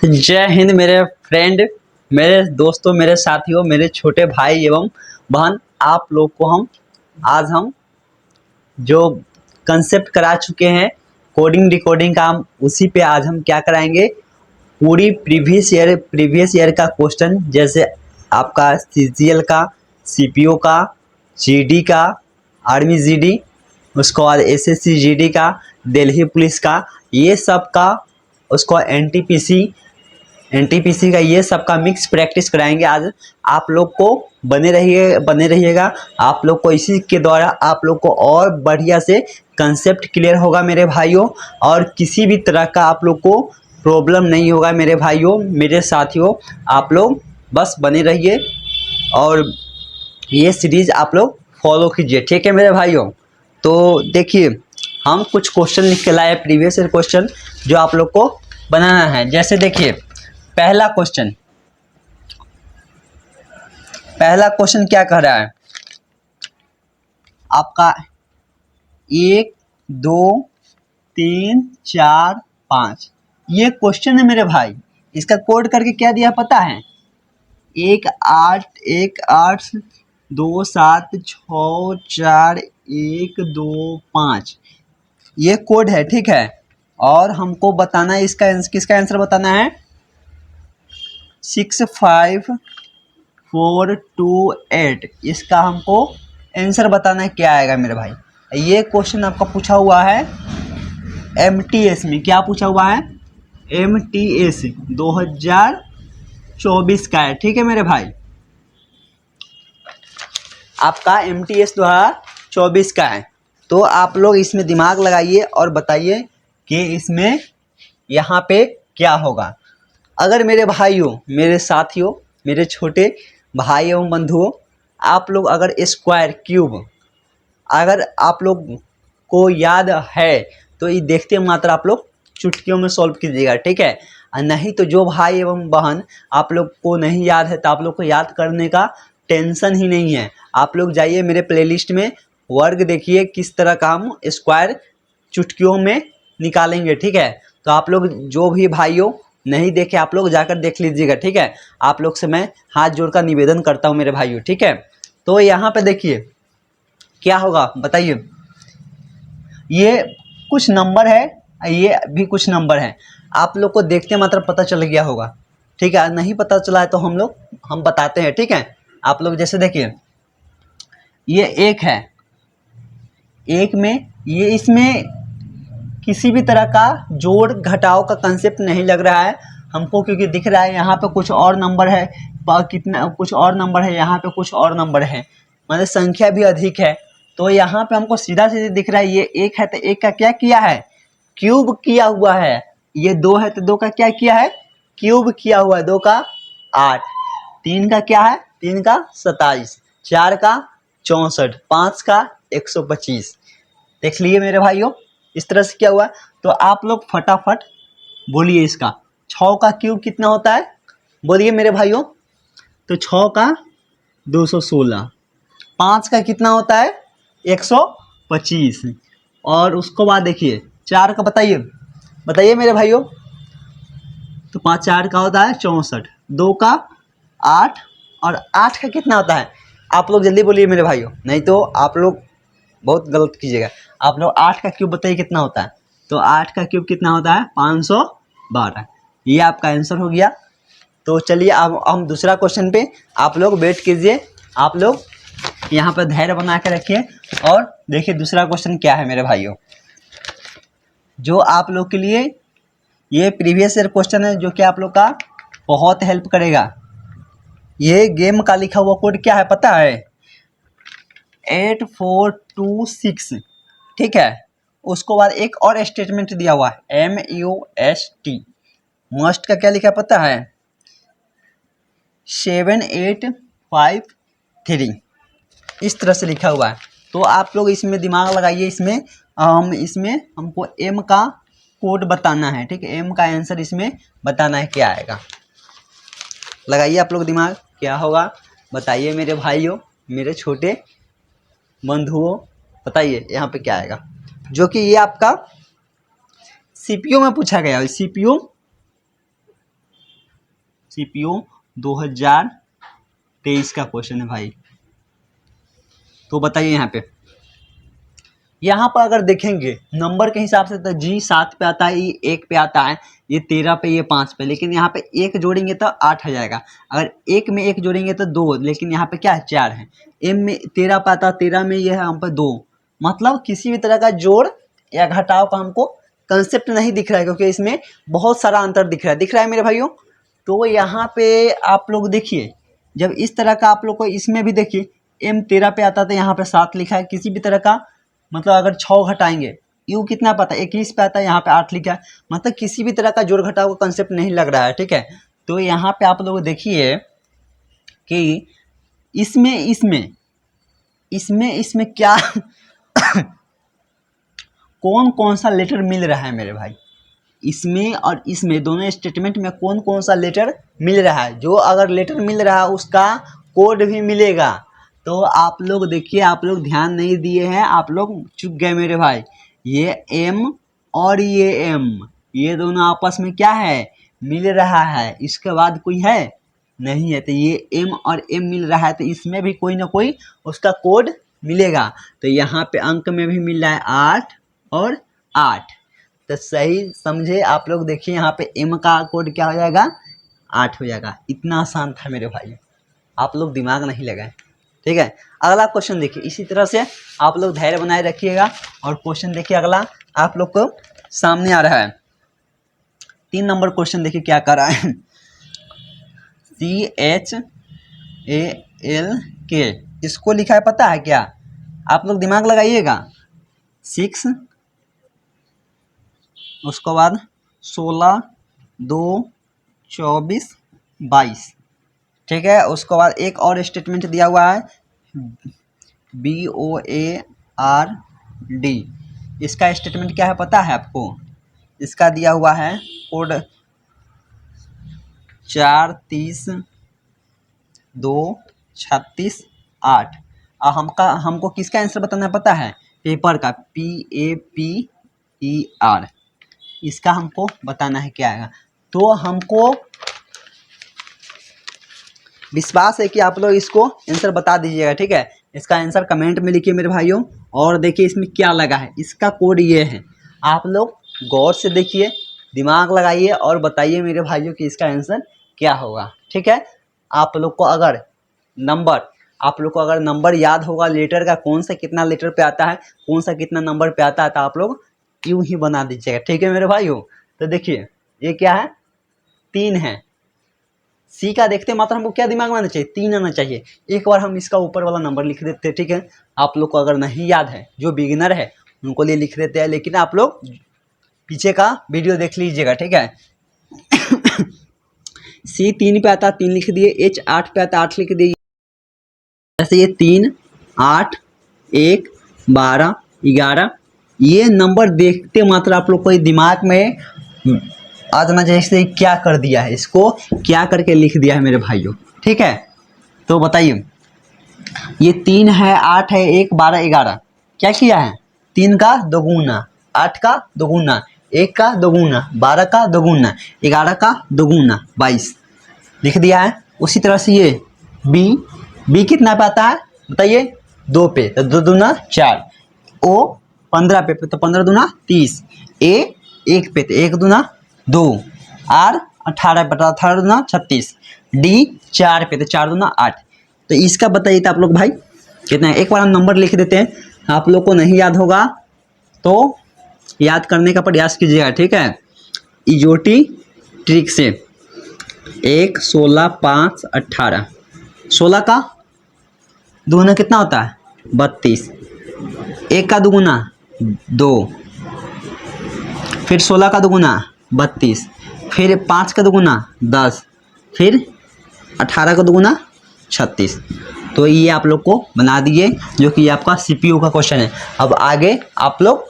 जय हिंद मेरे फ्रेंड, मेरे दोस्तों, मेरे साथियों, मेरे छोटे भाई एवं बहन। आप लोग को आज हम जो कंसेप्ट करा चुके हैं कोडिंग डिकोडिंग का, हम उसी पे आज हम क्या कराएंगे, पूरी प्रीवियस ईयर का क्वेश्चन, जैसे आपका सीजीएल का, सीपीओ का, जीडी का, आर्मी जीडी, उसके बाद एसएससी जीडी का, दिल्ली पुलिस का, ये सब का, उसको एनटीपीसी का, ये सब का मिक्स प्रैक्टिस कराएंगे आज। आप लोग को बने रहिएगा। आप लोग को इसी के द्वारा आप लोग को और बढ़िया से कंसेप्ट क्लियर होगा मेरे भाइयों, और किसी भी तरह का आप लोग को प्रॉब्लम नहीं होगा मेरे भाइयों, मेरे साथियों। आप लोग बस बने रहिए और ये सीरीज आप लोग फॉलो कीजिए, ठीक है मेरे भाइयों। तो देखिए, हम कुछ क्वेश्चन लिख के लाए, प्रीवियस ईयर क्वेश्चन, जो आप लोग को बनाना है। जैसे देखिए, पहला क्वेश्चन क्या कह रहा है आपका, 1 2 3 4 5, ये क्वेश्चन है मेरे भाई। इसका कोड करके क्या दिया पता है? 1 8 1 8 2 7 6 4 1 2 5, ये कोड है, ठीक है। और हमको बताना है किसका आंसर बताना है, 6 5 4 2 8, इसका हमको आंसर बताना है क्या आएगा मेरे भाई। ये क्वेश्चन आपका पूछा हुआ है एमटीएस में। क्या पूछा हुआ है? एमटीएस 2024 का है, ठीक है मेरे भाई। आपका एमटीएस 2024 का है। तो आप लोग इसमें दिमाग लगाइए और बताइए कि इसमें यहाँ पे क्या होगा। अगर मेरे भाइयों, मेरे साथियों, मेरे छोटे भाई एवं बंधुओं, आप लोग अगर स्क्वायर क्यूब अगर आप लोग को याद है तो ये देखते मात्र आप लोग चुटकियों में सॉल्व कीजिएगा, ठीक है। और नहीं तो जो भाई एवं बहन आप लोग को नहीं याद है तो आप लोग को याद करने का टेंशन ही नहीं है। आप लोग जाइए मेरे प्लेलिस्ट में, वर्ग देखिए किस तरह का हम स्क्वायर चुटकियों में निकालेंगे, ठीक है। तो आप लोग जो भी भाइयों नहीं देखे, आप लोग जाकर देख लीजिएगा, ठीक है। आप लोग से मैं हाथ जोड़कर निवेदन करता हूँ मेरे भाइयों, ठीक है। तो यहाँ पे देखिए क्या होगा बताइए। ये कुछ नंबर है, ये भी कुछ नंबर है। आप लोग को देखते मात्र पता चल गया होगा, ठीक है। नहीं पता चला है तो हम बताते हैं, ठीक है। आप लोग जैसे देखिए, ये 1 है, 1 में ये इसमें किसी भी तरह का जोड़ घटाव का कंसेप्ट नहीं लग रहा है हमको, क्योंकि दिख रहा है यहाँ पे कुछ और नंबर है, कितना कुछ और नंबर है, यहाँ पे कुछ और नंबर है, मतलब संख्या भी अधिक है। तो यहाँ पे हमको सीधा सीधा दिख रहा है ये 1 है तो 1 का क्या किया है, क्यूब किया हुआ है। ये 2 है तो 2 का क्या किया है, क्यूब किया हुआ है। 2 का 8, 3 का क्या है, 3 का 27, 4 का 64, 5 का 125। देख लिए मेरे भाइयों, इस तरह से क्या हुआ। तो आप लोग फटाफट बोलिए इसका 6 का क्यूब कितना होता है, बोलिए मेरे भाइयों। तो 6 का 216, 5 का कितना होता है 125, और उसको बाद देखिए 4 का बताइए मेरे भाइयों। तो 5 4 का होता है 64, 2 का 8, और 8 का कितना होता है, आप लोग जल्दी बोलिए मेरे भाइयों, नहीं तो आप लोग बहुत गलत कीजिएगा। आप लोग 8 का क्यूब बताइए कितना होता है। तो 8 का क्यूब कितना होता है 512, ये आपका आंसर हो गया। तो चलिए अब हम दूसरा क्वेश्चन पे, आप लोग वेट कीजिए, आप लोग यहाँ पर धैर्य बना के रखिए और देखिए दूसरा क्वेश्चन क्या है मेरे भाइयों, जो आप लोग के लिए ये प्रीवियस ईयर क्वेश्चन है, जो कि आप लोग का बहुत हेल्प करेगा। ये गेम का लिखा हुआ कोड क्या है पता है, 8426, ठीक है। उसको बाद एक और स्टेटमेंट दिया हुआ है MUST, मस्ट का क्या लिखा है पता है, 7853, इस तरह से लिखा हुआ है। तो आप लोग इसमें दिमाग लगाइए, इसमें हमको M का कोड बताना है, ठीक है। M का आंसर इसमें बताना है क्या आएगा। लगाइए आप लोग दिमाग, क्या होगा बताइए मेरे भाइयों, मेरे छोटे बंधुओं, बताइए यहाँ पे क्या आएगा। जो कि ये आपका सीपीयू में पूछा गया है, सीपीयू 2023 का क्वेश्चन है भाई। तो बताइए यहाँ पर अगर देखेंगे नंबर के हिसाब से तो जी 7 पे आता है, ये 1 पे आता है, ये 13 पे, ये 5 पे, लेकिन यहाँ पे 1 जोड़ेंगे तो 8 आ जाएगा। अगर 1 में 1 जोड़ेंगे तो 2, लेकिन यहाँ पे क्या है 4 है। एम में 13 पे आता है, 13 में ये है हम पे 2। मतलब किसी भी तरह का जोड़ या घटाव का हमको कंसेप्ट नहीं दिख रहा है, क्योंकि इसमें बहुत सारा अंतर दिख रहा है मेरे भाइयों। तो यहाँ पे आप लोग देखिए, जब इस तरह का आप लोग को इसमें भी देखिए एम 13 पे आता था, यहाँ पे 7 लिखा है। किसी भी तरह का मतलब अगर 6 घटाएंगे, यू कितना पता है 21 पे आता है, यहाँ पे 8 लिखा है। मतलब किसी भी तरह का जोड़ घटाव का कंसेप्ट नहीं लग रहा है, ठीक है। तो यहाँ पे आप लोग देखिए कि इसमें क्या कौन कौन सा लेटर मिल रहा है मेरे भाई, इसमें और इसमें दोनों स्टेटमेंट में कौन कौन सा लेटर मिल रहा है। जो अगर लेटर मिल रहा है उसका कोड भी मिलेगा। तो आप लोग देखिए, आप लोग ध्यान नहीं दिए हैं, आप लोग चुक गए मेरे भाई। ये एम और ये एम, ये दोनों आपस में क्या है, मिल रहा है। इसके बाद कोई है नहीं है। तो ये एम और एम मिल रहा है, तो इसमें भी कोई ना कोई उसका कोड मिलेगा। तो यहाँ पे अंक में भी मिल रहा है 8 और 8। तो सही समझे आप लोग। देखिए यहाँ पे एम का कोड क्या हो जाएगा, 8 हो जाएगा। इतना आसान था मेरे भाई, आप लोग दिमाग नहीं लगाए, ठीक है। अगला क्वेश्चन देखिए, इसी तरह से आप लोग धैर्य बनाए रखिएगा। और क्वेश्चन देखिए अगला आप लोग को सामने आ रहा है। 3 नंबर क्वेश्चन देखिए क्या कर रहा है। CHALK, इसको लिखा है पता है क्या, आप लोग दिमाग लगाइएगा। 6, उसके बाद 16, 2, 24, 22, ठीक है। उसके बाद एक और स्टेटमेंट दिया हुआ है BOARD, इसका स्टेटमेंट क्या है पता है आपको। इसका दिया हुआ है कोड 4, 30, 2, 36, 8। हमको किसका आंसर बताना है पता है, पेपर का, PAPER, इसका हमको बताना है क्या आएगा। तो हमको विश्वास है कि आप लोग इसको आंसर बता दीजिएगा, ठीक है। इसका आंसर कमेंट में लिखिए मेरे भाइयों। और देखिए इसमें क्या लगा है, इसका कोड ये है। आप लोग गौर से देखिए, दिमाग लगाइए और बताइए मेरे भाइयों कि इसका आंसर क्या होगा, ठीक है। आप लोग को अगर नंबर याद होगा लेटर का, कौन सा कितना लेटर पे आता है, कौन सा कितना नंबर पे आता है, तो आप लोग यूं ही बना दीजिएगा, ठीक है मेरे भाइयों। तो देखिए ये क्या है, 3 है। सी का देखते मात्र हमको क्या दिमाग में आना चाहिए, 3 आना चाहिए। एक बार हम इसका ऊपर वाला नंबर लिख देते हैं, ठीक है। आप लोग को अगर नहीं याद है, जो बिगिनर है उनको लिए लिख देते हैं, लेकिन आप लोग पीछे का वीडियो देख लीजिएगा, ठीक है। सी 3 पे आता है, 3 लिख दिए। H 8 पे आता है, 8 लिख दिए। जैसे ये 3, 8, 1, 12, 11, ये नंबर देखते मात्र आप लोग को दिमाग में आज ना जैसे क्या कर दिया है, इसको क्या करके लिख दिया है मेरे भाइयों, ठीक है। तो बताइए, ये 3 है, 8 है, 1, 12, 11, क्या किया है, 3 का दोगुना, 8 का दोगुना, 1 का दोगुना, 12 का दोगुना, 11 का दोगुना, 22 लिख दिया है। उसी तरह से ये बी कितना पे आता है बताइए, 2 पे, तो 2 दूना 4, ओ 15 पे, तो 15 दूना 30, ए 1 पे, तो 1 दूना 2, आर 18 पे, 18 दूना 36, डी 4 पे, तो 4 दूना 8। तो इसका बताइए तो आप लोग भाई कितना है। एक बार हम नंबर लिख देते हैं, आप लोग को नहीं याद होगा तो याद करने का प्रयास कीजिएगा, ठीक है। इजोटी ट्रिक से 1, 16, 5, 18, 16 का दुगुना कितना होता है 32, 1 का दुगुना 2, फिर 16 का दुगुना 32, फिर 5 का दुगुना 10, फिर 18 का दुगुना 36। तो ये आप लोग को बना दिए, जो कि आपका सीपीयू का क्वेश्चन है। अब आगे आप लोग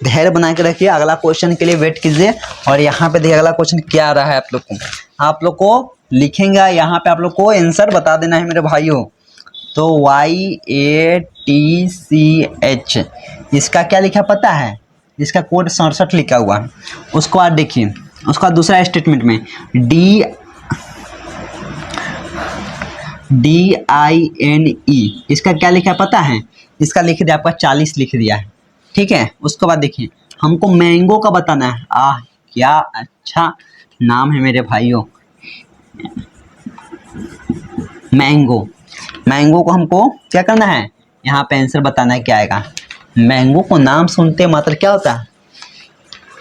धैर्य बना के रखिए, अगला क्वेश्चन के लिए वेट कीजिए। और यहाँ पे देखिए अगला क्वेश्चन क्या आ रहा है आप लोग को लिखेंगे, यहाँ पे आप लोग को आंसर बता देना है मेरे भाइयों। तो YATCH, इसका क्या लिखा पता है, इसका कोड 67 लिखा हुआ है। उसको बाद देखिए, उसका दूसरा स्टेटमेंट में DINE, इसका क्या लिखा है पता है? इसका लिख दिया आपका 40 लिख दिया है, ठीक है। उसके बाद देखिए हमको मैंगो का बताना है। क्या अच्छा नाम है मेरे भाइयों, मैंगो। मैंगो को हमको क्या करना है, यहाँ पे आंसर बताना है क्या आएगा। मैंगो को नाम सुनते मात्र क्या होता है,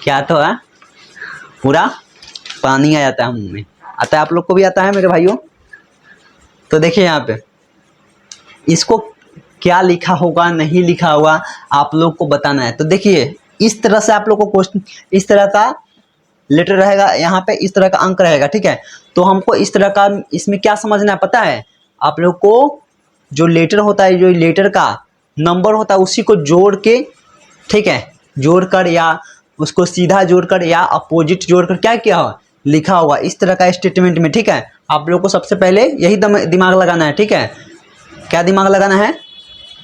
क्या तो है, पूरा पानी आ जाता है मुंह में। आता है आप लोग को भी आता है मेरे भाइयों? तो देखिए यहाँ पे इसको क्या लिखा होगा, नहीं लिखा होगा, आप लोग को बताना है। तो देखिए इस तरह से आप लोग को क्वेश्चन, इस तरह का लेटर रहेगा, यहाँ पे इस तरह का अंक रहेगा, ठीक है। तो हमको इस तरह का इसमें क्या समझना है पता है आप लोग को? जो लेटर होता है, जो लेटर का नंबर होता है उसी को जोड़ के, ठीक है, जोड़कर या उसको सीधा जोड़कर या अपोजिट जोड़कर क्या किया हुआ, लिखा हुआ इस तरह का स्टेटमेंट में, ठीक है। आप लोग को सबसे पहले यही दिमाग लगाना है, ठीक है। क्या दिमाग लगाना है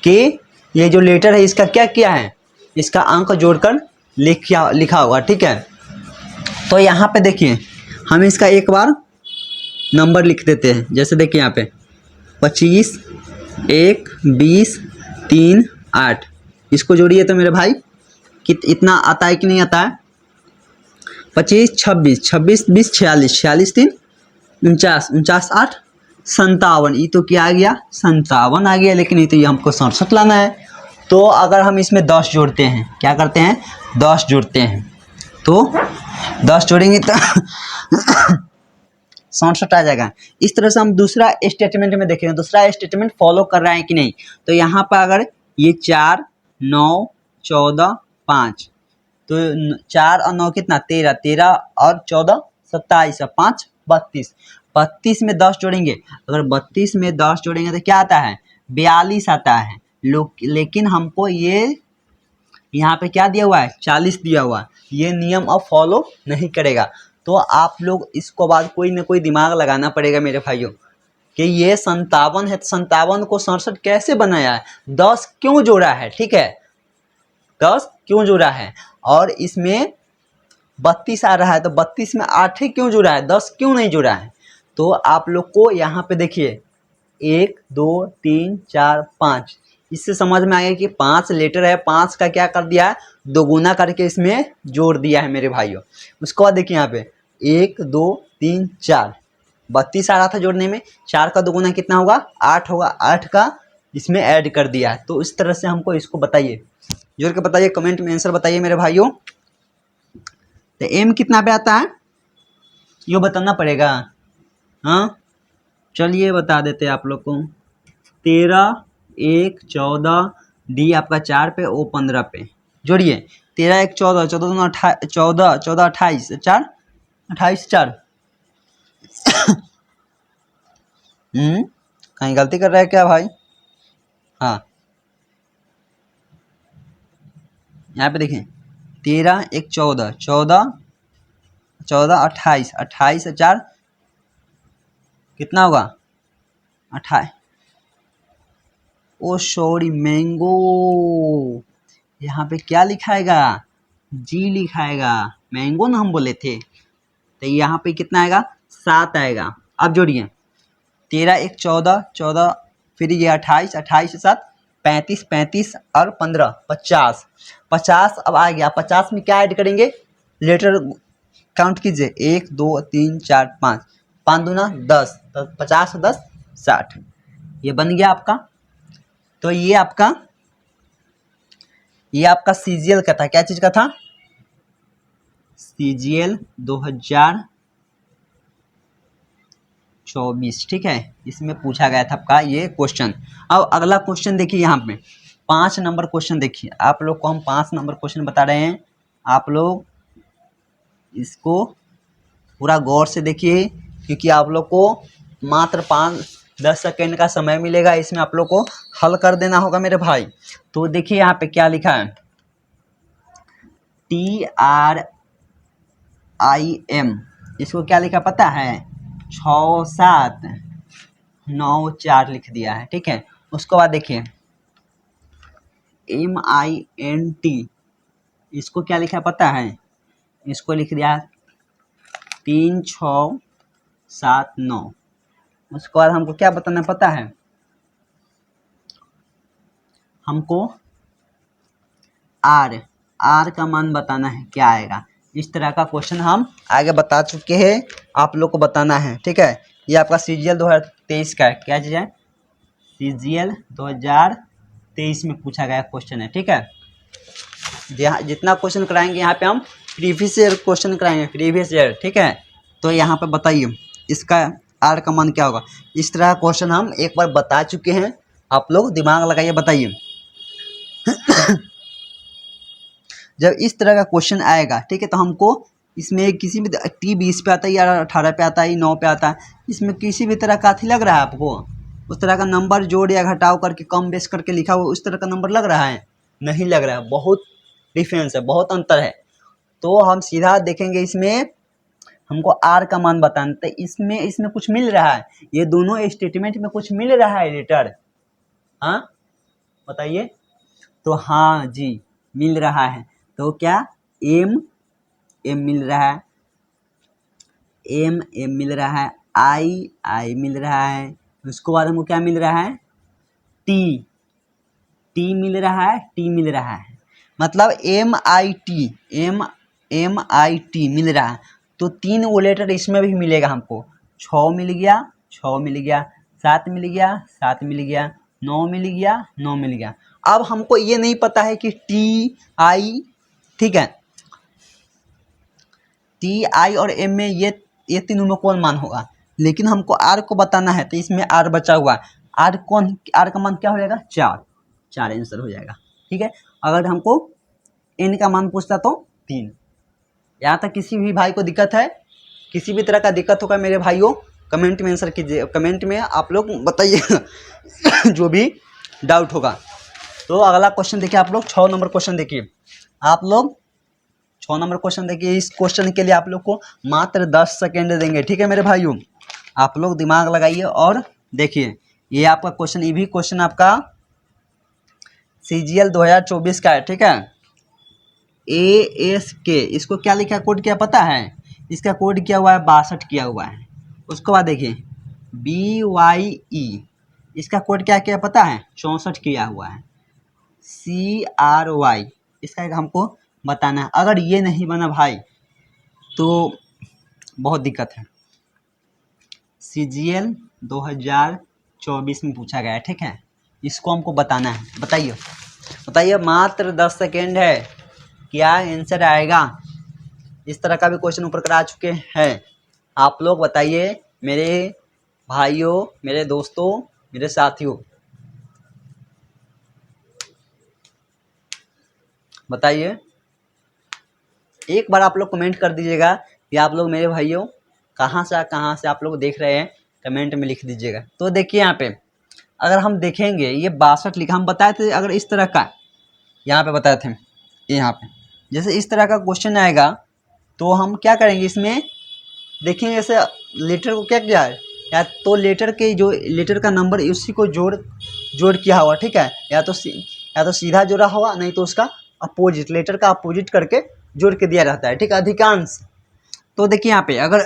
कि ये जो लेटर है इसका क्या किया है, इसका अंक जोड़कर लिखा होगा, ठीक है। तो यहाँ पे देखिए हम इसका एक बार नंबर लिख देते हैं। जैसे देखिए यहाँ पे 25, 1, 20, 3, 8, इसको जोड़िए तो मेरे भाई इतना आता है कि नहीं आता है? 25, 26, 26, 20, 46, 46, 3, 49, 49, 8, 57। ये तो क्या आ गया, 57 आ गया। लेकिन ये तो ये हमको 67 लाना है। तो अगर हम इसमें 10 जोड़ते हैं, क्या करते हैं, 10 जोड़ते हैं, तो 10 जोड़ेंगे तो 67 आ जाएगा। इस तरह से हम दूसरा स्टेटमेंट में देखेंगे, दूसरा स्टेटमेंट फॉलो कर रहा है कि नहीं। तो यहाँ पर अगर ये 4, 9, 14, 5, तो 4 और 9 कितना, 13, 13 और 14, 27 और 5, 32। 32 में 10 जोड़ेंगे, अगर 32 में 10 जोड़ेंगे तो क्या आता है, 42 आता है। लेकिन हमको ये यहाँ पे क्या दिया हुआ है, 40 दिया हुआ है। ये नियम अब फॉलो नहीं करेगा। तो आप लोग इसको बाद कोई ना कोई दिमाग लगाना पड़ेगा मेरे भाइयों कि ये 57 है, 57 को 67 कैसे बनाया है, 10 क्यों जोड़ा है, ठीक है, 10 क्यों जोड़ा है। और इसमें 32 आ रहा है तो 32 में 8 ही क्यों जुड़ा है, 10 क्यों नहीं जुड़ा है। तो आप लोग को यहाँ पे देखिए 1, 2, 3, 4, 5, इससे समझ में आएगा कि 5 लेटर है, 5 का क्या कर दिया है, दोगुना करके इसमें जोड़ दिया है मेरे भाइयों। उसके बाद देखिए यहाँ पे 1, 2, 3, 4, 32 आ रहा था जोड़ने में, 4 का दोगुना कितना होगा, 8 होगा, 8 का इसमें ऐड कर दिया है। तो इस तरह से हमको इसको बताइए, जोड़ के बताइए, कमेंट में आंसर बताइए मेरे भाइयों। तो एम कितना पे आता है ये बताना पड़ेगा। हाँ चलिए बता देते हैं आप लोग को। 13, 1, 14, डी आपका 4 पे, ओ 15 पे। जोड़िए 13, 1, 14, 14, 14, 14, 28, 4, 28, 4। कहीं गलती कर रहा है क्या भाई? हाँ यहाँ पे देखें 13, 1, 14, 14, 14, 28, 28 4 कितना होगा, 28। ओ सॉरी मैंगो, यहाँ पे क्या लिखाएगा, जी लिखाएगा, मैंगो ना हम बोले थे। तो यहाँ पे कितना आएगा, 7 आएगा। अब जोड़िए 13, 1, 14, 14, फिर ये 28, 28 के साथ 35, 35 और 15, 50, 50 अब आ गया। 50 में क्या ऐड करेंगे, लेटर काउंट कीजिए, 1, 2, 3, 4, 5, 5 दूना 10, तो 50 और 10, 60, ये बन गया आपका। तो ये आपका सीजीएल का था, क्या चीज़ का था, सीजीएल 2024, ठीक है। इसमें पूछा गया था आपका ये क्वेश्चन। अब अगला क्वेश्चन देखिए, यहाँ पे 5 नंबर क्वेश्चन देखिए। आप लोग को हम 5 नंबर क्वेश्चन बता रहे हैं, आप लोग इसको पूरा गौर से देखिए, क्योंकि आप लोग को मात्र 5-10 सेकेंड का समय मिलेगा, इसमें आप लोग को हल कर देना होगा मेरे भाई। तो देखिए यहाँ पे क्या लिखा है, TRIM, इसको क्या लिखा पता है, 6, 7, 9, 4 लिख दिया है, ठीक है। उसके बाद देखिए MINT, इसको क्या लिखा पता है, इसको लिख दिया 3 6 7 9। उसके बाद हमको क्या बताना पता है, हमको आर का मान बताना है क्या आएगा। इस तरह का क्वेश्चन हम आगे बता चुके हैं, आप लोग को बताना है। ठीक है, ये आपका सीजीएल 2023 का है। क्या चीज़ है, सीजीएल 2023 में पूछा गया क्वेश्चन है। ठीक है, जितना क्वेश्चन कराएंगे यहाँ पे हम प्रीवियस ईयर क्वेश्चन कराएंगे, प्रीवियस ईयर। ठीक है, तो यहाँ पे बताइए इसका आर का मान क्या होगा। इस तरह का क्वेश्चन हम एक बार बता चुके हैं, आप लोग दिमाग लगाइए, बताइए। जब इस तरह का क्वेश्चन आएगा, ठीक है, तो हमको इसमें किसी भी T20 पे आता है या 18 पे आता है, 9 पे आता है, इसमें किसी भी तरह का लग रहा है आपको, उस तरह का नंबर जोड़ या घटाव करके कम बेस करके लिखा हुआ उस तरह का नंबर लग रहा है, नहीं लग रहा है। बहुत डिफरेंस है, बहुत अंतर है। तो हम सीधा देखेंगे, इसमें हमको आर का मान बताना, तो इसमें कुछ मिल रहा है, ये दोनों स्टेटमेंट में कुछ मिल रहा है रिटर्न। हाँ बताइए, तो हाँ जी मिल रहा है। तो क्या एम मिल रहा है, एम मिल रहा है, आई मिल रहा है। उसके बाद हमको क्या मिल रहा है, टी मिल रहा है, टी मिल रहा है, मतलब एम आई टी मिल रहा है। तो 3 वो लेटर इसमें भी मिलेगा हमको। 6 मिल गया, 6 मिल गया, 7 मिल गया, 7 मिल गया, 9 मिल गया, 9 मिल गया। अब हमको ये नहीं पता है कि टी आई, ठीक है, टी आई और एम में ये तीनों में कौन मान होगा, लेकिन हमको आर को बताना है। तो इसमें आर बचा हुआ है, आर का मान क्या हो जाएगा, 4 आंसर हो जाएगा। ठीक है, अगर हमको एन का मान पूछता तो 3। यहाँ तक किसी भी भाई को दिक्कत है, किसी भी तरह का दिक्कत होगा मेरे भाइयों, कमेंट में आंसर कीजिए, कमेंट में आप लोग बताइए जो भी डाउट होगा। तो अगला क्वेश्चन देखिए आप लोग, 6 नंबर क्वेश्चन देखिए आप लोग। 6 नंबर क्वेश्चन देखिए, इस क्वेश्चन के लिए आप लोग को मात्र 10 सेकेंड देंगे। ठीक है मेरे भाइयों, आप लोग दिमाग लगाइए और देखिए। ये आपका क्वेश्चन, ये भी क्वेश्चन आपका सीजीएल 2024 का है। ठीक है, ASK, इसको क्या लिखा कोड क्या पता है, इसका कोड क्या हुआ है, 62 किया हुआ है। उसके बाद देखिए BYE, इसका कोड क्या क्या पता है, 64 किया हुआ है। CRY, इसका हमको बताना है। अगर ये नहीं बना भाई तो बहुत दिक्कत है। CGL 2024 में पूछा गया है। ठीक है, इसको हमको बताना है। बताइए मात्र 10 सेकेंड है, क्या आंसर आएगा। इस तरह का भी क्वेश्चन ऊपर करा चुके हैं, आप लोग बताइए मेरे भाइयों, मेरे दोस्तों, मेरे साथियों, बताइए। एक बार आप लोग कमेंट कर दीजिएगा कि आप लोग मेरे भाइयों कहाँ से आप लोग देख रहे हैं, कमेंट में लिख दीजिएगा। तो देखिए यहाँ पे अगर हम देखेंगे, ये 62 लिखा, हम बताए थे अगर इस तरह का, यहाँ पे बताए थे, यहाँ पे जैसे इस तरह का क्वेश्चन आएगा तो हम क्या करेंगे, इसमें देखेंगे जैसे लेटर को क्या किया है, या तो लेटर के जो लेटर का नंबर उसी को जोड़ किया हुआ। ठीक है, या तो सीधा जोड़ा हुआ, नहीं तो उसका अपोजिट, लेटर का अपोजिट करके जोड़ के दिया रहता है। ठीक है, अधिकांश। तो देखिए यहाँ पे अगर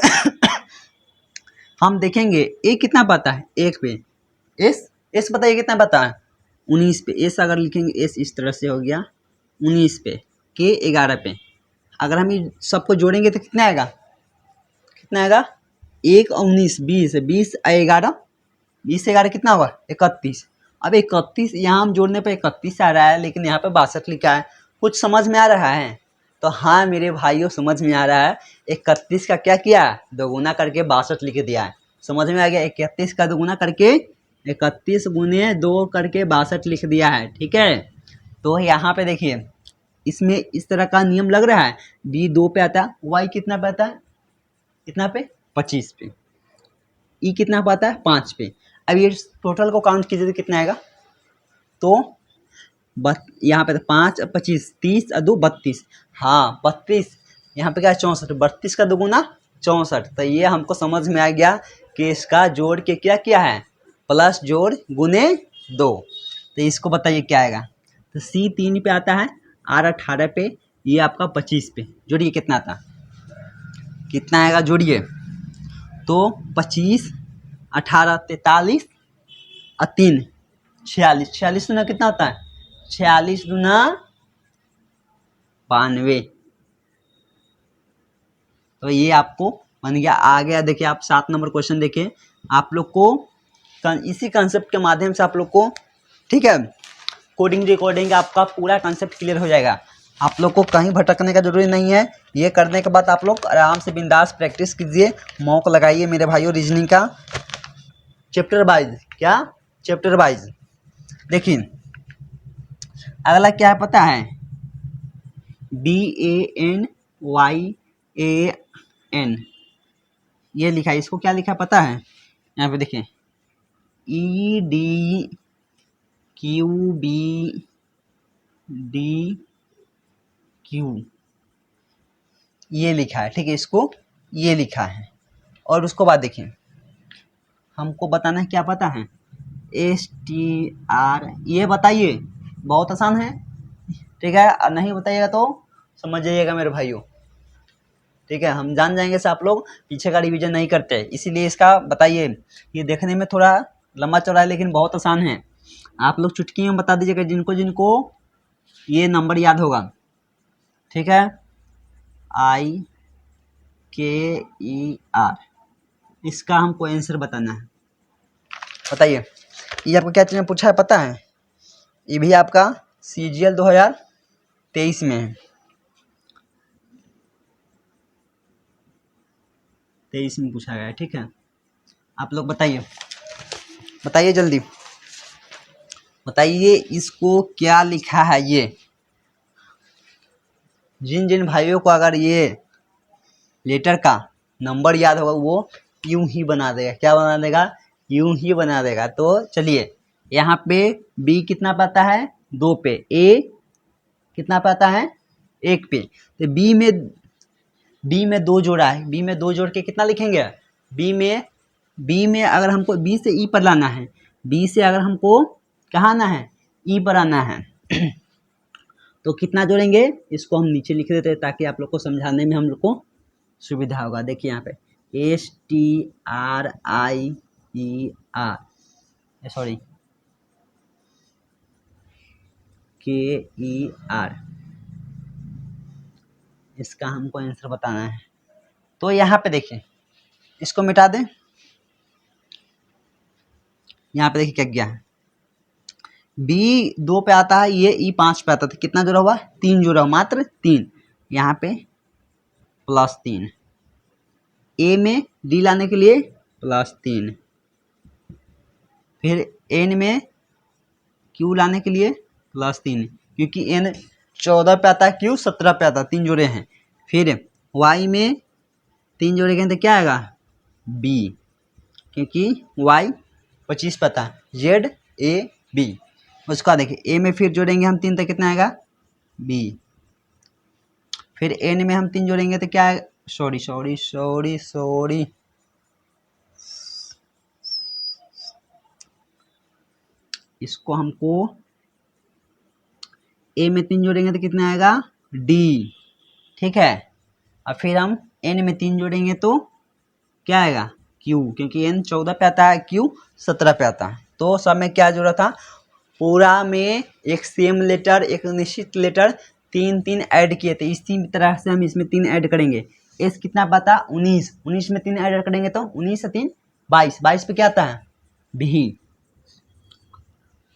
हम देखेंगे ए कितना पता है, एक पे एस बताइए कितना पता है, 19 पे। एस अगर लिखेंगे, एस इस तरह से हो गया 19 पे, के 11 पे। अगर हम ये सबको जोड़ेंगे तो कितना आएगा, 1 और 19, 20, 20 11, 20 11 कितना होगा, 31। अब 31 यहाँ हम जोड़ने पे 31 आ रहा है, लेकिन यहाँ पे 62 लिखा है। कुछ समझ में आ रहा है, तो हाँ मेरे भाइयों समझ में आ रहा है। 31 का क्या किया, दोगुना करके 62 लिख दिया है। समझ में आ गया, 31 का दोगुना करके 31 गुने 2 करके 62 लिख दिया है। ठीक है, तो यहाँ पे देखिए इसमें इस तरह का नियम लग रहा है। बी 2 पे आता है, वाई कितना पे आता है, कितना पे, 25 पे। ई कितना पाता है, 5 पे। अब ये टोटल को काउंट कीजिए तो कितना आएगा, तो यहाँ पे 5 और 25, 30 और 2 32। हाँ 32, यहाँ पे क्या है 64, 32 का दोगुना 64। तो ये हमको समझ में आ गया कि इसका जोड़ के क्या किया है, प्लस जोड़ गुने 2। तो इसको बताइए क्या आएगा। तो C 3 पे आता है, R 18 पे, ये आपका 25 पे जोड़िए कितना था, कितना आएगा जोड़िए, तो 25 18 43 और 3 46, 46 दूना कितना होता है, 46 दूना 92। तो ये आपको बन गया। आ गया देखिए आप 7 नंबर क्वेश्चन देखिए, आप लोग को इसी कंसेप्ट के माध्यम से आप लोग को, ठीक है, कोडिंग रिकॉर्डिंग आपका पूरा कंसेप्ट क्लियर हो जाएगा। आप लोग को कहीं भटकने का जरूरी नहीं है। ये करने के बाद आप लोग आराम से बिंदास प्रैक्टिस कीजिए, मॉक लगाइए मेरे भाइयों रीजनिंग का चैप्टर वाइज। क्या चैप्टर वाइज देखिए, अगला क्या है पता है, BANYAN ये लिखा है, इसको क्या लिखा है पता है, यहाँ पे देखिए EDQBDQ ये लिखा है, ठीक है, इसको ये लिखा है। और उसको बाद देखिए हमको बताना है क्या पता है, STR ये बताइए, बहुत आसान है, ठीक है, और नहीं बताइएगा तो समझ जाइएगा मेरे भाइयों, ठीक है, हम जान जाएंगे से आप लोग पीछे का रिवीजन नहीं करते, इसीलिए इसका बताइए। ये देखने में थोड़ा लंबा चौड़ा है लेकिन बहुत आसान है, आप लोग चुटकी में बता दीजिएगा जिनको जिनको ये नंबर याद होगा, ठीक है। IKER इसका हमको आंसर बताना है, बताइए। ये आपको क्या चीज़ पूछा है पता है, ये भी आपका CGL 2023 में है, 23 में पूछा गया है, ठीक है। आप लोग बताइए, बताइए जल्दी बताइए इसको क्या लिखा है। ये जिन जिन भाइयों को अगर ये लेटर का नंबर याद होगा वो यूं ही बना देगा, क्या बना देगा, यूं ही बना देगा। तो चलिए यहाँ पे B कितना पाता है 2 पे, A कितना पाता है 1 पे, तो B में 2 जोड़ा है, B में 2 जोड़ के कितना लिखेंगे, B में अगर हमको B से E पर लाना है, B से अगर हमको कहाँ आना है E पर आना है तो कितना जोड़ेंगे, इसको हम नीचे लिख देते हैं ताकि आप लोग को समझाने में हम लोग को सुविधा होगा। देखिए यहाँ पे KER इसका हमको आंसर बताना है। तो यहाँ पे देखिए इसको मिटा दें, यहाँ पे देखिए क्या गया है, B 2 पे आता है, ये E 5 पे आता था, कितना जोड़ा हुआ 3 जोड़ा हुआ, मात्र 3, यहाँ पे +3, A में D लाने के लिए +3, फिर N में Q लाने के लिए +3 क्योंकि N 14 पे आता है, Q 17 पे आता है, 3 जोड़े हैं। फिर Y में 3 जोड़े के तो क्या आएगा B क्योंकि Y 25 पे आता है, ZAB। उसका देखिए A में फिर जोड़ेंगे हम 3 तो कितना आएगा B, फिर N में हम 3 जोड़ेंगे तो क्या आएगा, सॉरी इसको हमको A में 3 जोड़ेंगे तो कितना आएगा D, ठीक है। और फिर हम N में 3 जोड़ेंगे तो क्या आएगा Q क्योंकि N 14 पे आता है, Q 17 पे आता है। तो सब में क्या जोड़ा था, पूरा में एक सेम लेटर, एक निश्चित लेटर 3 ऐड किए थे, इसी तरह से हम इसमें 3 ऐड करेंगे। S कितना पाता 19 में 3 ऐड करेंगे तो 19 से 3 22 पे क्या आता है B।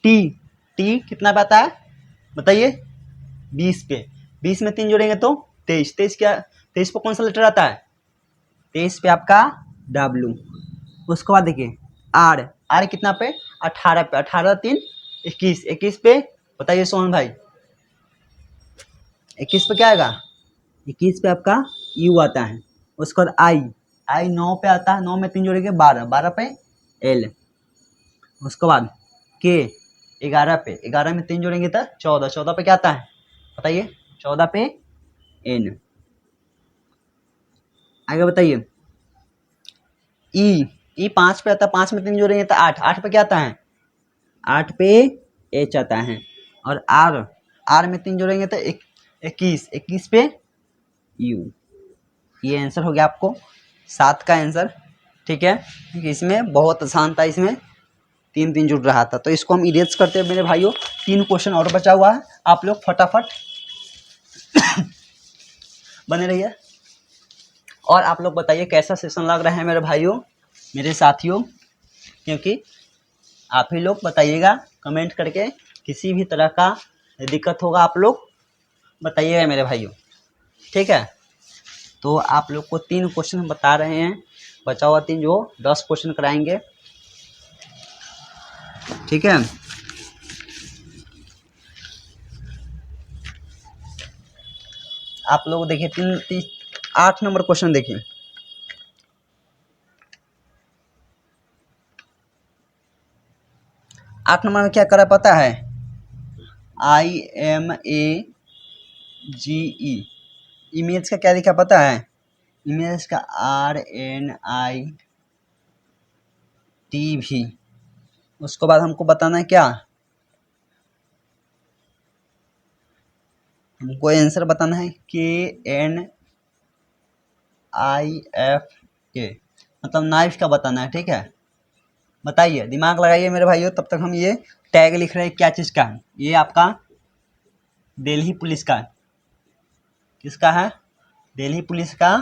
T कितना पाता है बताइए 20 पे, 20 में 3 जोड़ेंगे तो 23 क्या, 23 पे कौन सा लेटर आता है 23 पे आपका W। उसके बाद देखिए R कितना पे 18 पे, 18 3 21 पे बताइए सोहन भाई 21 पे क्या आएगा, 21 पे आपका U आता है। उसके बाद I 9 पे आता है, 9 में 3 जोड़ेंगे 12 पे L। उसके बाद K 11 पे, 11 में 3 जोड़ेंगे तो 14 पे क्या आता है बताइए 14 पे N। आगे बताइए E 5 पे आता है, 5 में 3 जोड़ेंगे तो 8 पे क्या आता है 8 पे H आता है। और R में 3 जोड़ेंगे तो 21, 21 पे U। ये आंसर हो गया आपको 7 का आंसर। ठीक है, क्योंकि इसमें बहुत आसान था, इसमें 3 जुड़ रहा था। तो इसको हम इरेज करते हैं मेरे भाइयों। 3 क्वेश्चन और बचा हुआ है, आप लोग फटाफट बने रहिए। और आप लोग बताइए कैसा सेशन लग रहा है मेरे भाइयों, मेरे साथियों, क्योंकि आप ही लोग बताइएगा कमेंट करके। किसी भी तरह का दिक्कत होगा आप लोग बताइएगा मेरे भाइयों। ठीक है, तो आप लोग को 3 क्वेश्चन बता रहे हैं, बचा हुआ 3 जो 10 क्वेश्चन कराएंगे। ठीक है, आप लोग देखिए 8 नंबर क्वेश्चन देखिए। आठ नंबर में क्या करा पता है? IMAGE, इमेज का क्या लिखा पता है? इमेज का RNITV। उसके बाद हमको बताना है क्या, हमको आंसर बताना है KNIFK, मतलब नाइफ का बताना है। ठीक है, बताइए, दिमाग लगाइए मेरे भाइयों। तब तक हम ये टैग लिख रहे हैं, क्या चीज़ का है ये? आपका दिल्ली पुलिस का। किसका है? दिल्ली पुलिस का।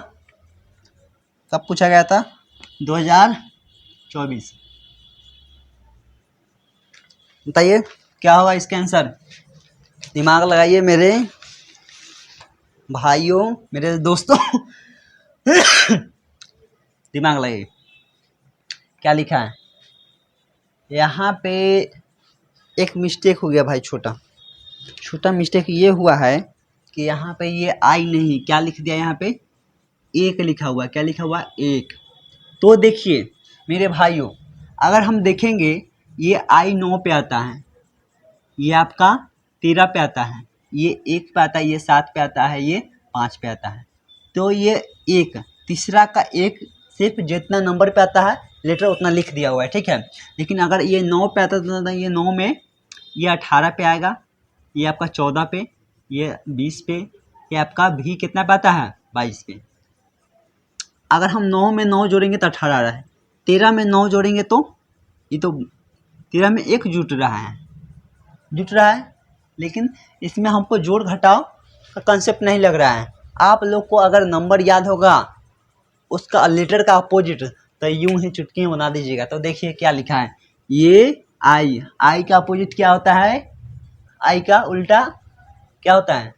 कब पूछा गया था? 2024। बताइए क्या होगा इसका आंसर? दिमाग लगाइए मेरे भाइयों, मेरे दोस्तों दिमाग लगाइए। क्या लिखा है यहाँ पे? एक मिस्टेक हो गया भाई, छोटा मिस्टेक ये हुआ है कि यहाँ पे ये आई नहीं, क्या लिख दिया यहाँ पे? एक लिखा हुआ। क्या लिखा हुआ? एक। तो देखिए मेरे भाइयों, अगर हम देखेंगे ये आई 9 पे आता है, ये आपका 13 पे आता है, ये 1 पे आता है, ये 7 पे आता है, ये 5 पे आता है। तो ये एक तीसरा का एक सिर्फ जितना नंबर पे आता है लेटर उतना लिख दिया हुआ है। ठीक है, लेकिन अगर ये 9 पे आता तो ये 9 में ये 18 पे आएगा, ये आपका 14 पे, ये 20 पे, ये आपका भी कितना पे आता है? 22 पे। अगर हम 9 में 9 जोड़ेंगे तो 18 आ रहा है, 13 में 9 जोड़ेंगे तो ये तो 13 में 1 जुट रहा है, लेकिन इसमें हमको जोड़ घटाव का कंसेप्ट नहीं लग रहा है। आप लोग को अगर नंबर याद होगा उसका लेटर का अपोजिट, तो यूं ही चुटकी बना दीजिएगा। तो देखिए क्या लिखा है, ये आई का अपोजिट क्या होता है? आई का उल्टा क्या होता है?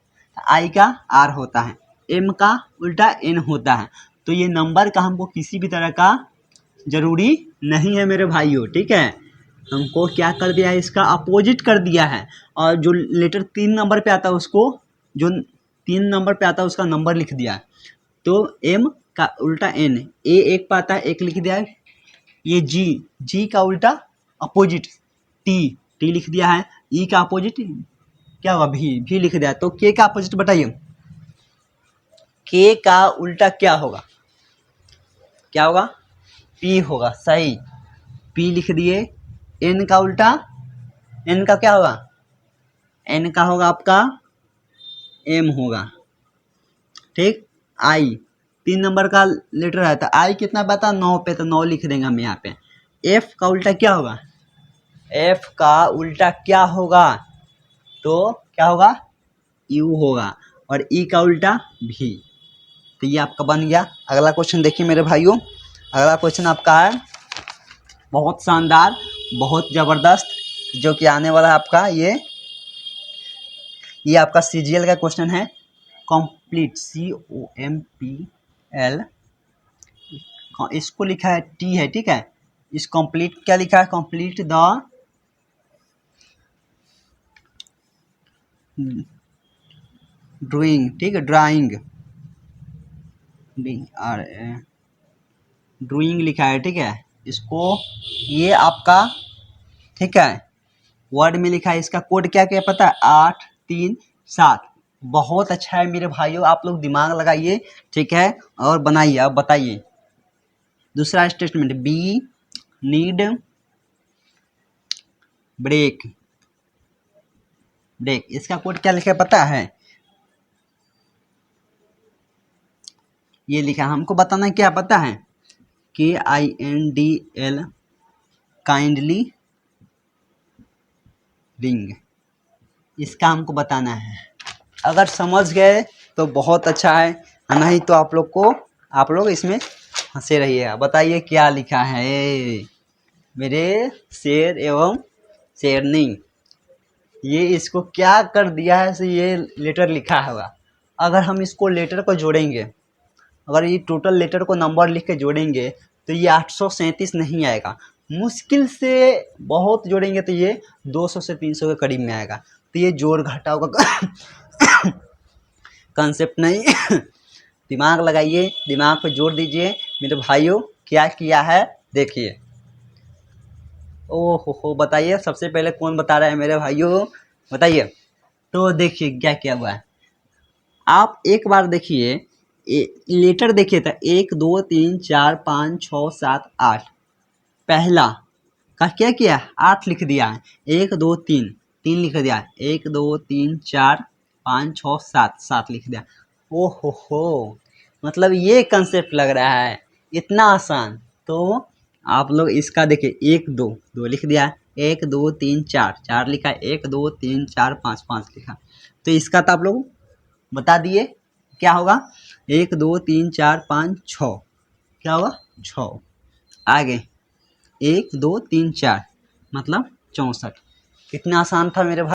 आई का आर होता है, एम का उल्टा एन होता है। तो ये नंबर का हमको किसी भी तरह का जरूरी नहीं है मेरे भाइयों। ठीक है, हमको क्या कर दिया है? इसका अपोजिट कर दिया है। और जो लेटर 3 नंबर पे आता है उसको, जो 3 नंबर पे आता है उसका नंबर लिख दिया है। तो एम का उल्टा एन, ए 1 पे आता है, 1 लिख दिया है। ये जी का उल्टा अपोजिट टी लिख दिया है। ई का अपोजिट क्या होगा? भी लिख दिया है। तो के का अपोजिट बताइए, के का उल्टा क्या होगा? क्या होगा? पी होगा। सही, पी लिख दिए। एन का उल्टा, एन का क्या होगा? एन का होगा आपका एम होगा। ठीक, आई 3 नंबर का लेटर है, तो आई कितना पता? 9 पे, तो 9 लिख देंगे हम यहाँ पे। एफ का उल्टा क्या होगा? एफ का उल्टा क्या होगा? तो क्या होगा? यू होगा। और ई का उल्टा भी। तो ये आपका बन गया। अगला क्वेश्चन देखिए मेरे भाइयों। अगला क्वेश्चन आपका है बहुत शानदार, बहुत ज़बरदस्त, जो कि आने वाला है आपका ये आपका CGL का क्वेश्चन है। कंप्लीट, COMPL, इसको लिखा है टी है। ठीक है, इस कंप्लीट क्या लिखा है? Complete the drawing. ठीक है, ड्राइंग लिखा है। ठीक है, इसको ये आपका, ठीक है, वर्ड में लिखा है। इसका कोड क्या क्या पता है? 837। बहुत अच्छा है मेरे भाइयों, आप लोग दिमाग लगाइए। ठीक है, और बनाइए। अब बताइए दूसरा स्टेटमेंट, बी नीड ब्रेक। इसका कोड क्या लिखा है पता है? ये लिखा, हमको बताना है क्या पता है, KINDL काइंडली रिंग, इसका हमको बताना है। अगर समझ गए तो बहुत अच्छा है, नहीं तो आप लोग इसमें हंसे रहिएगा। बताइए क्या लिखा है मेरे शेर एवं शेरनी, ये इसको क्या कर दिया है, से ये लेटर लिखा होगा। अगर हम इसको लेटर को जोड़ेंगे, अगर ये टोटल लेटर को नंबर लिख के जोड़ेंगे तो ये 837 नहीं आएगा, मुश्किल से बहुत जोड़ेंगे तो ये 200 से 300 के करीब में आएगा। तो ये जोड़ घटाव का कंसेप्ट नहीं दिमाग लगाइए, दिमाग पे जोड़ दीजिए मेरे भाइयों। क्या किया है देखिए। ओ हो बताइए, सबसे पहले कौन बता रहा है मेरे भाइयों, बताइए। तो देखिए क्या क्या हुआ है, आप एक बार देखिए, लेटर देखिए था 1 2 3 4 5 6 7 8, पहला का क्या किया, 8 लिख दिया है, 1 2 3 3 लिख दिया, 1 2 3 4 5 6 7 7 लिख दिया। ओ हो, मतलब ये कंसेप्ट लग रहा है इतना आसान। तो आप लोग इसका देखिए, 1 2 2 लिख दिया, 1 2 3 4 4 लिखा, 1 2 3 4 5 5 लिखा। तो इसका तो आप लोग बता दिए क्या होगा, 1 2 3 4 5 6, क्या होगा 6। आगे 1 2 3 4 मतलब 64। कितना आसान था मेरे भाई।